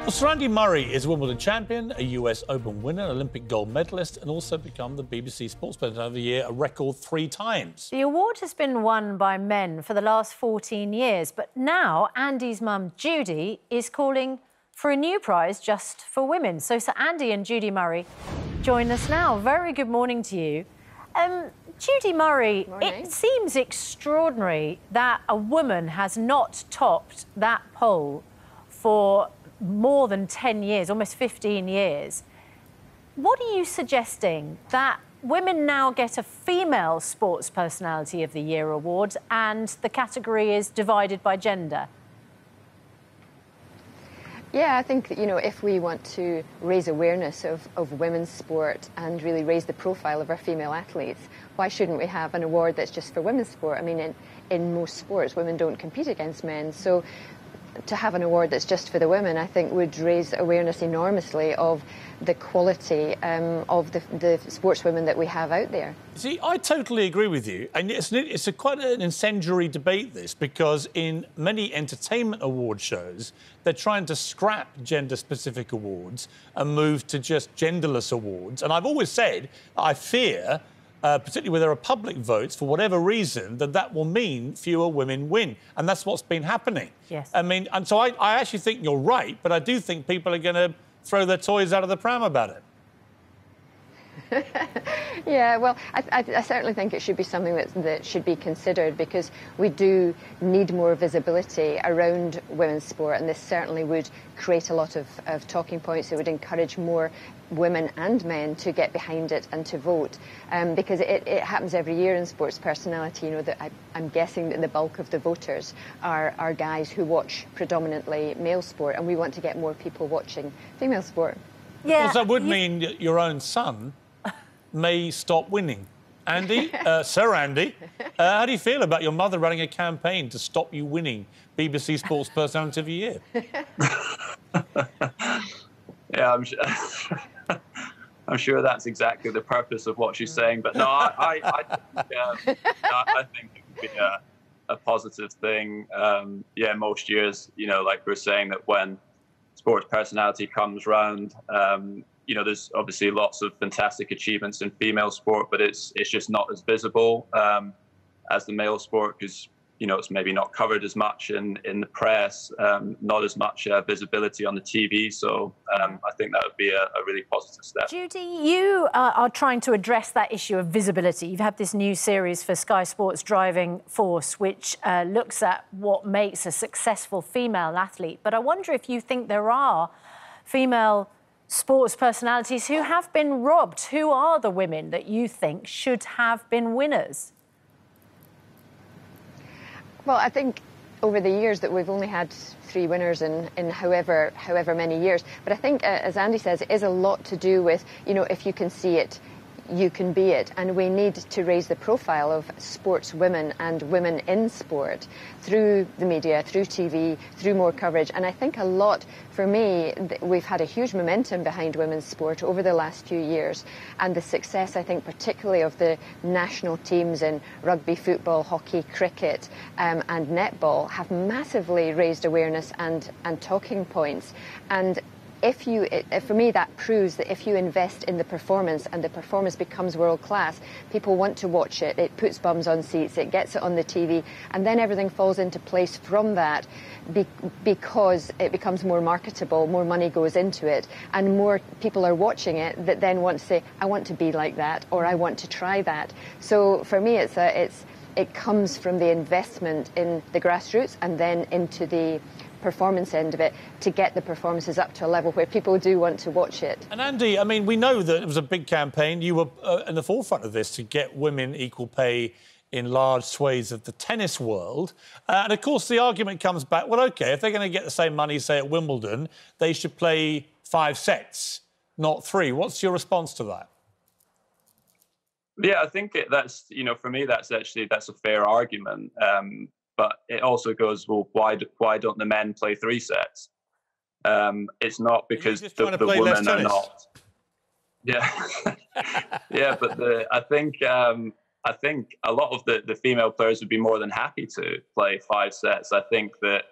Well, Sir Andy Murray is a Wimbledon champion, a US Open winner, an Olympic gold medalist, and also become the BBC Sportsperson of the Year a record 3 times. The award has been won by men for the last 14 years, but now Andy's mum, Judy, is calling for a new prize just for women. So Sir Andy and Judy Murray join us now. Very good morning to you. Judy Murray, Morning. It seems extraordinary that a woman has not topped that poll for more than 10 years, almost 15 years. What are you suggesting? That women now get a Female Sports Personality of the Year award and the category is divided by gender? Yeah, I think, you know, if we want to raise awareness of women's sport and really raise the profile of our female athletes, why shouldn't we have an award that's just for women's sport? I mean, in most sports, women don't compete against men. So to have an award that's just for the women, I think, would raise awareness enormously of the quality of the sportswomen that we have out there. See, I totally agree with you. And it's quite an incendiary debate, this, because in many entertainment award shows, they're trying to scrap gender-specific awards and move to just genderless awards. And I've always said, I fear, particularly where there are public votes, for whatever reason, that will mean fewer women win. And that's what's been happening. Yes. I mean, and so I actually think you're right, but I do think people are going to throw their toys out of the pram about it. Yeah, well, I certainly think it should be something that should be considered, because we do need more visibility around women's sport, and this certainly would create a lot of talking points. It would encourage more women and men to get behind it and to vote, because it happens every year in sports personality. You know, that I'm guessing that the bulk of the voters are guys who watch predominantly male sport, and we want to get more people watching female sport. Yeah, because that would mean that your own son may stop winning. Andy, Sir Andy, how do you feel about your mother running a campaign to stop you winning BBC Sports Personality of the Year? Yeah, I'm sure that's exactly the purpose of what she's saying. But no, I think it would be a positive thing. Yeah, most years, you know, like we're saying, that when sports personality comes round, you know, there's obviously lots of fantastic achievements in female sport, but it's just not as visible as the male sport, because, you know, it's maybe not covered as much in the press, not as much visibility on the TV. So I think that would be a really positive step. Judy, you are trying to address that issue of visibility. You've had this new series for Sky Sports, Driving Force, which looks at what makes a successful female athlete. But I wonder if you think there are female sports personalities who have been robbed. Who are the women that you think should have been winners? Well, I think over the years that we've only had 3 winners in however many years. But I think, as Andy says, it is a lot to do with, you know, if you can see it, you can be it. And we need to raise the profile of sportswomen and women in sport through the media, through TV, through more coverage. And I think a lot, for me, we've had a huge momentum behind women's sport over the last few years. And the success, I think, particularly of the national teams in rugby, football, hockey, cricket and netball, have massively raised awareness and talking points. And for me, that proves that if you invest in the performance and the performance becomes world class, people want to watch it. It puts bums on seats, it gets it on the TV, and then everything falls into place from that, because it becomes more marketable, more money goes into it, and more people are watching it that then want to say, I want to be like that, or I want to try that. So for me, it comes from the investment in the grassroots and then into the performance end of it, to get the performances up to a level where people do want to watch it. And Andy, I mean, we know that it was a big campaign. You were in the forefront of this to get women equal pay in large swathes of the tennis world. And of course, the argument comes back, well, OK, if they're going to get the same money, say, at Wimbledon, they should play 5 sets, not 3. What's your response to that? Yeah, I think that's, you know, for me, that's a fair argument. But it also goes, well, why don't the men play 3 sets? It's not because the women are not. Yeah, yeah, but I think a lot of the female players would be more than happy to play 5 sets. I think that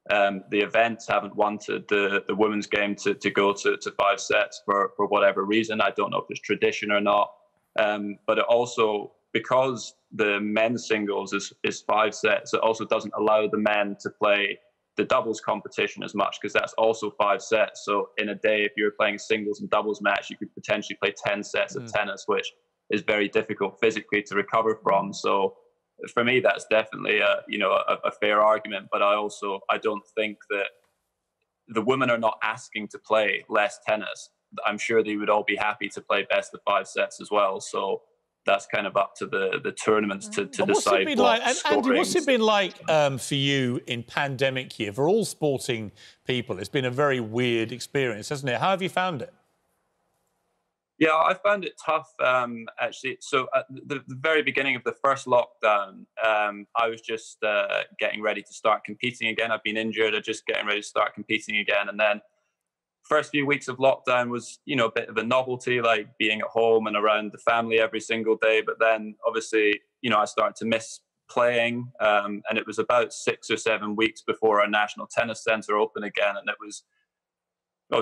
the events haven't wanted the women's game to go to 5 sets for whatever reason. I don't know if it's tradition or not. But it also, because the men's singles is 5 sets, it also doesn't allow the men to play the doubles competition as much, because that's also 5 sets. So in a day, if you're playing a singles and doubles match, you could potentially play 10 sets of tennis, which is very difficult physically to recover from. So for me, that's definitely a fair argument. But I don't think that the women are not asking to play less tennis. I'm sure they would all be happy to play best of 5 sets as well. So that's kind of up to the tournaments to decide. What's it been like, Andy, what's it been like for you in pandemic here? For all sporting people, it's been a very weird experience, hasn't it? How have you found it? Yeah, I found it tough, actually. So at the very beginning of the first lockdown, I was just getting ready to start competing again. I've been injured, I'm just getting ready to start competing again. And then first few weeks of lockdown was, a bit of a novelty, like being at home and around the family every single day. But then obviously, I started to miss playing. And it was about 6 or 7 weeks before our National Tennis Centre opened again. And it was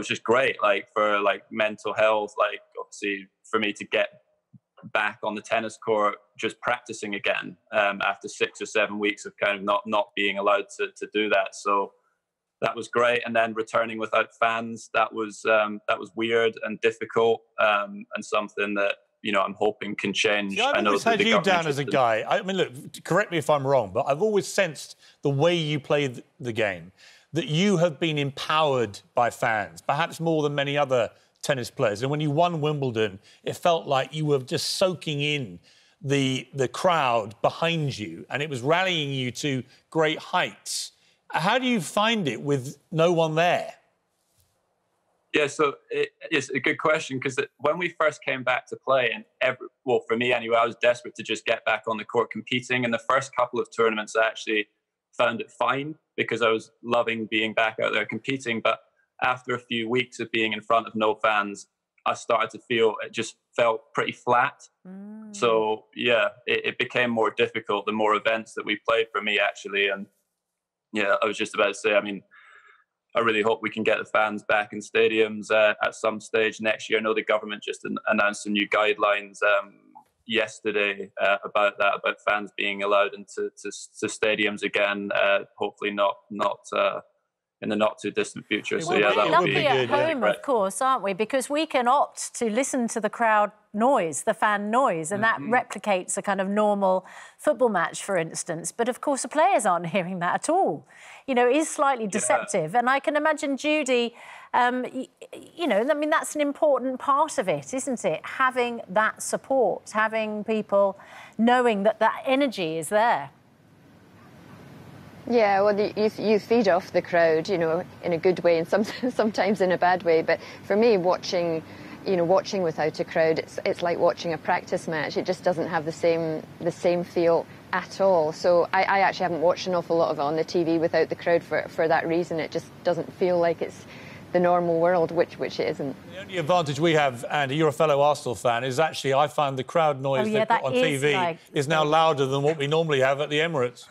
just great, for mental health, obviously for me to get back on the tennis court, just practicing again after 6 or 7 weeks of kind of not being allowed to do that. So that was great. And then returning without fans, that was weird and difficult, and something that I'm hoping can change. See, I've always had you down as a guy. I mean, look, correct me if I'm wrong, but I've always sensed the way you play the game, that you have been empowered by fans, perhaps more than many other tennis players. And when you won Wimbledon, it felt like you were just soaking in the crowd behind you, and it was rallying you to great heights. How do you find it with no one there? Yeah, so it's a good question, because when we first came back to play, and for me anyway, I was desperate to just get back on the court competing. And the first couple of tournaments, I actually found it fine, because I was loving being back out there competing. But after a few weeks of being in front of no fans, I started to feel it just felt pretty flat. So yeah, it became more difficult the more events that we played for me, actually. And yeah, I was just about to say, I mean, I really hope we can get the fans back in stadiums at some stage next year. I know the government just announced some new guidelines yesterday about fans being allowed into stadiums again. Hopefully not in the not too distant future. So yeah, that would be at home, of course, aren't we? Because we can opt to listen to the crowd noise, the fan noise, and that replicates a kind of normal football match, for instance. But of course, the players aren't hearing that at all. It is slightly deceptive. And I can imagine, Judy, I mean, that's an important part of it, isn't it? Having that support, having people knowing that that energy is there. Yeah, well, you feed off the crowd, in a good way and sometimes in a bad way. But for me, watching without a crowd, it's like watching a practice match. It just doesn't have the same feel at all. So I actually haven't watched an awful lot of it on the TV without the crowd for that reason. It just doesn't feel like it's the normal world, which it isn't. The only advantage we have, Andy, you're a fellow Arsenal fan, is actually I find the crowd noise they put on TV is now louder than what we normally have at the Emirates.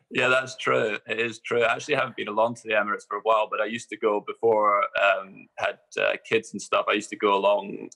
Yeah, that's true. It is true. I actually haven't been along to the Emirates for a while, but I used to go before had kids and stuff. I used to go along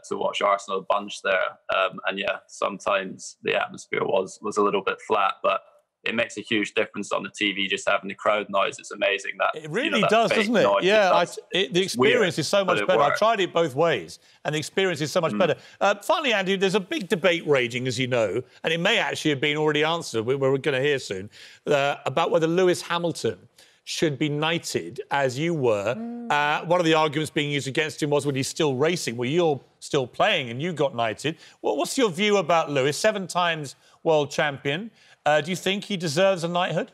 to watch Arsenal a bunch there, and yeah, sometimes the atmosphere was a little bit flat, but it makes a huge difference on the TV. Just having the crowd noise, it's amazing. That it really does, doesn't it? Yeah, the experience is so much better. I tried it both ways, and the experience is so much better. Finally, Andy, there's a big debate raging, as you know, and it may actually have been already answered. We're going to hear soon about whether Lewis Hamilton should be knighted, as you were. One of the arguments being used against him was when he's still racing. Well, you're still playing, and you got knighted. Well, what's your view about Lewis? 7 times world champion. Do you think he deserves a knighthood?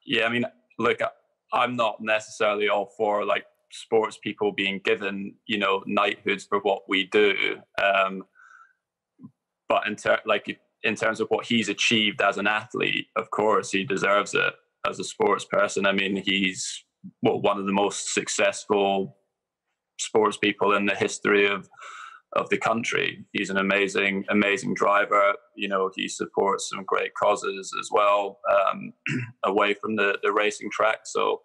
Yeah, I mean, look, I'm not necessarily all for sports people being given, knighthoods for what we do. But in terms of what he's achieved as an athlete, of course, he deserves it as a sports person. I mean, he's one of the most successful sports people in the history of of the country. He's an amazing driver. You know, he supports some great causes as well, away from the racing track. So,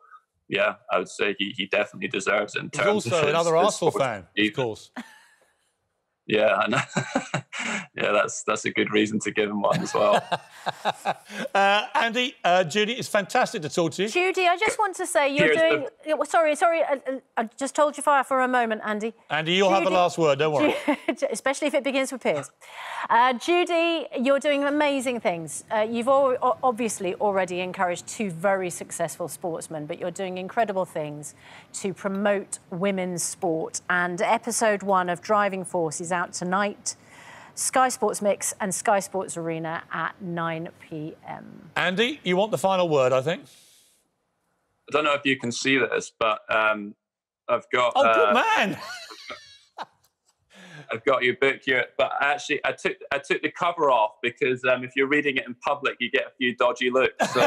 yeah, I would say he definitely deserves it. In He's terms also of another Arsenal fan, of course. Yeah, and yeah, that's a good reason to give him one as well. Andy, Judy, it's fantastic to talk to you. Judy, I just want to say you're doing... Sorry, I just told you for a moment, Andy. Andy, you'll have the last word, don't worry. Especially if it begins with Piers. Judy, you're doing amazing things. You've obviously already encouraged two very successful sportsmen, but you're doing incredible things to promote women's sport. And episode 1 of Driving Force is out tonight. Sky Sports Mix and Sky Sports Arena at 9 p.m. Andy, you want the final word, I think. I don't know if you can see this, but I've got... Oh, good man! I've got your book here, but actually I took the cover off because if you're reading it in public, you get a few dodgy looks. So,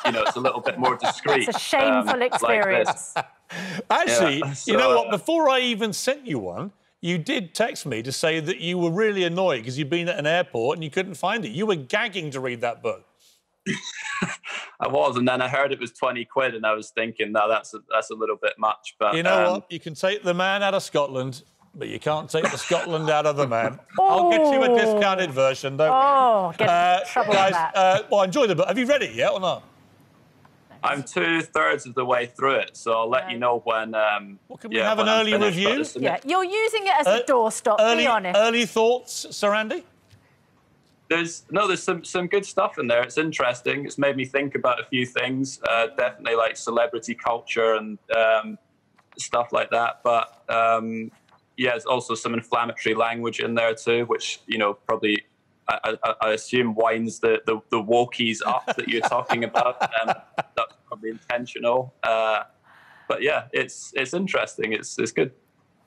you know, it's a little bit more discreet. It's a shameful experience. Like Actually, yeah, so, you know what? Before I even sent you one, you did text me to say that you were really annoyed because you'd been at an airport and you couldn't find it. You were gagging to read that book. I was, and then I heard it was 20 quid, and I was thinking, no, that's a little bit much. But you know what? You can take the man out of Scotland, but you can't take the Scotland out of the man. I'll get you a discounted version, don't worry. Get in trouble guys, with that. well, enjoy the book. Have you read it yet or not? I'm 2/3 of the way through it, so I'll let you know when. Well, can we have an early review? Yeah, you're using it as a doorstop. Be honest. Early thoughts, Sir Andy? There's some good stuff in there. It's interesting. It's made me think about a few things. Definitely like celebrity culture and stuff like that. But yeah, there's also some inflammatory language in there too, which probably I assume winds the wokies up that you're talking about. That's probably intentional. But yeah, it's interesting. It's good.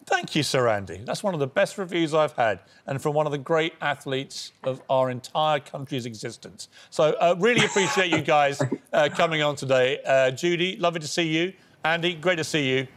Thank you, Sir Andy. That's one of the best reviews I've had, and from one of the great athletes of our entire country's existence. So really appreciate you guys coming on today. Judy, lovely to see you. Andy, great to see you.